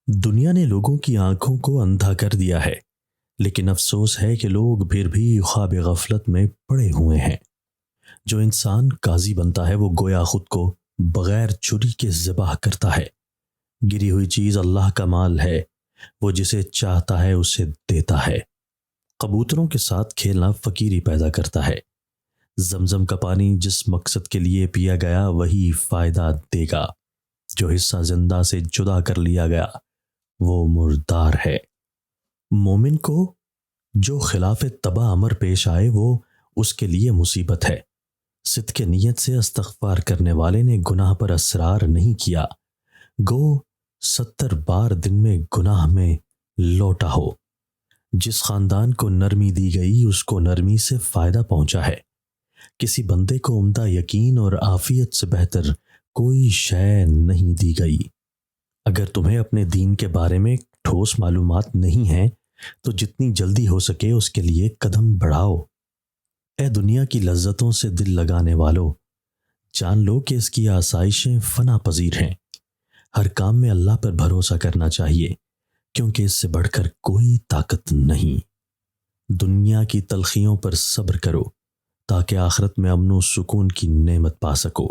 دنیا نے لوگوں کی آنکھوں کو اندھا کر دیا ہے، لیکن افسوس ہے کہ لوگ پھر بھی خواب غفلت میں پڑے ہوئے ہیں۔ جو انسان قاضی بنتا ہے وہ گویا خود کو بغیر چھری کے ذبح کرتا ہے۔ گری ہوئی چیز اللہ کا مال ہے، وہ جسے چاہتا ہے اسے دیتا ہے۔ کبوتروں کے ساتھ کھیلنا فقیری پیدا کرتا ہے۔ زمزم کا پانی جس مقصد کے لیے پیا گیا وہی فائدہ دے گا۔ جو حصہ زندہ سے جدا کر لیا گیا وہ مردار ہے۔ مومن کو جو خلاف طبع امر پیش آئے وہ اس کے لیے مصیبت ہے۔ صدق نیت سے استغفار کرنے والے نے گناہ پر اصرار نہیں کیا، گو 70 بار دن میں گناہ میں لوٹا ہو۔ جس خاندان کو نرمی دی گئی اس کو نرمی سے فائدہ پہنچا ہے۔ کسی بندے کو عمدہ یقین اور عافیت سے بہتر کوئی شے نہیں دی گئی۔ اگر تمہیں اپنے دین کے بارے میں ٹھوس معلومات نہیں ہیں تو جتنی جلدی ہو سکے اس کے لیے قدم بڑھاؤ۔ اے دنیا کی لذتوں سے دل لگانے والو، جان لو کہ اس کی آسائشیں فنا پذیر ہیں۔ ہر کام میں اللہ پر بھروسہ کرنا چاہیے، کیونکہ اس سے بڑھ کر کوئی طاقت نہیں۔ دنیا کی تلخیوں پر صبر کرو تاکہ آخرت میں امن و سکون کی نعمت پا سکو۔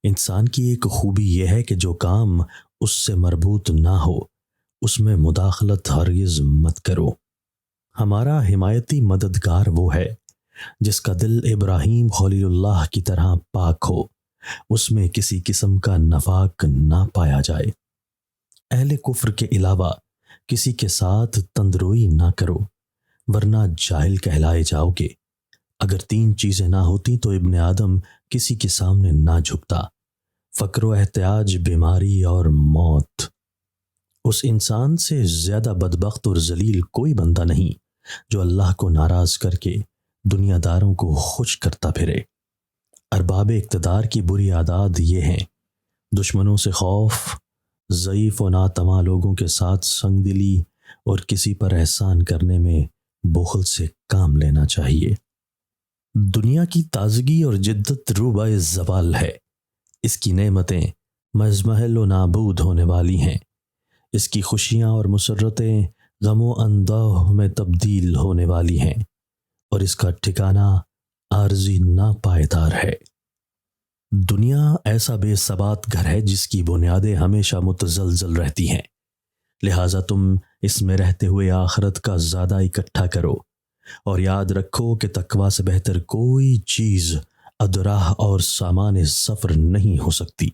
انسان کی ایک خوبی یہ ہے کہ جو کام اس سے مربوط نہ ہو اس میں مداخلت ہرگز مت کرو۔ ہمارا حمایتی مددگار وہ ہے جس کا دل ابراہیم خلیل اللہ کی طرح پاک ہو، اس میں کسی قسم کا نفاق نہ پایا جائے۔ اہل کفر کے علاوہ کسی کے ساتھ تندروئی نہ کرو ورنہ جاہل کہلائے جاؤ گے۔ اگر 3 چیزیں نہ ہوتی تو ابن آدم کسی کے سامنے نہ جھکتا: فقر و احتیاج، بیماری اور موت۔ اس انسان سے زیادہ بدبخت اور ذلیل کوئی بندہ نہیں جو اللہ کو ناراض کر کے دنیا داروں کو خوش کرتا پھرے۔ ارباب اقتدار کی بری عادات یہ ہیں: دشمنوں سے خوف، ضعیف و ناتواں لوگوں کے ساتھ سنگ دلی اور کسی پر احسان کرنے میں بخل سے کام لینا چاہیے۔ دنیا کی تازگی اور جدت روبہ زوال ہے۔ اس کی نعمتیں مزمحل و نابود ہونے والی ہیں۔ اس کی خوشیاں اور مسرتیں غم و اندوہ میں تبدیل ہونے والی ہیں، اور اس کا ٹھکانہ عارضی ناپائیدار ہے۔ دنیا ایسا بے ثبات گھر ہے جس کی بنیادیں ہمیشہ متزلزل رہتی ہیں، لہٰذا تم اس میں رہتے ہوئے آخرت کا زیادہ اکٹھا کرو، اور یاد رکھو کہ تقویٰ سے بہتر کوئی چیز ادراہ اور سامان سفر نہیں ہو سکتی۔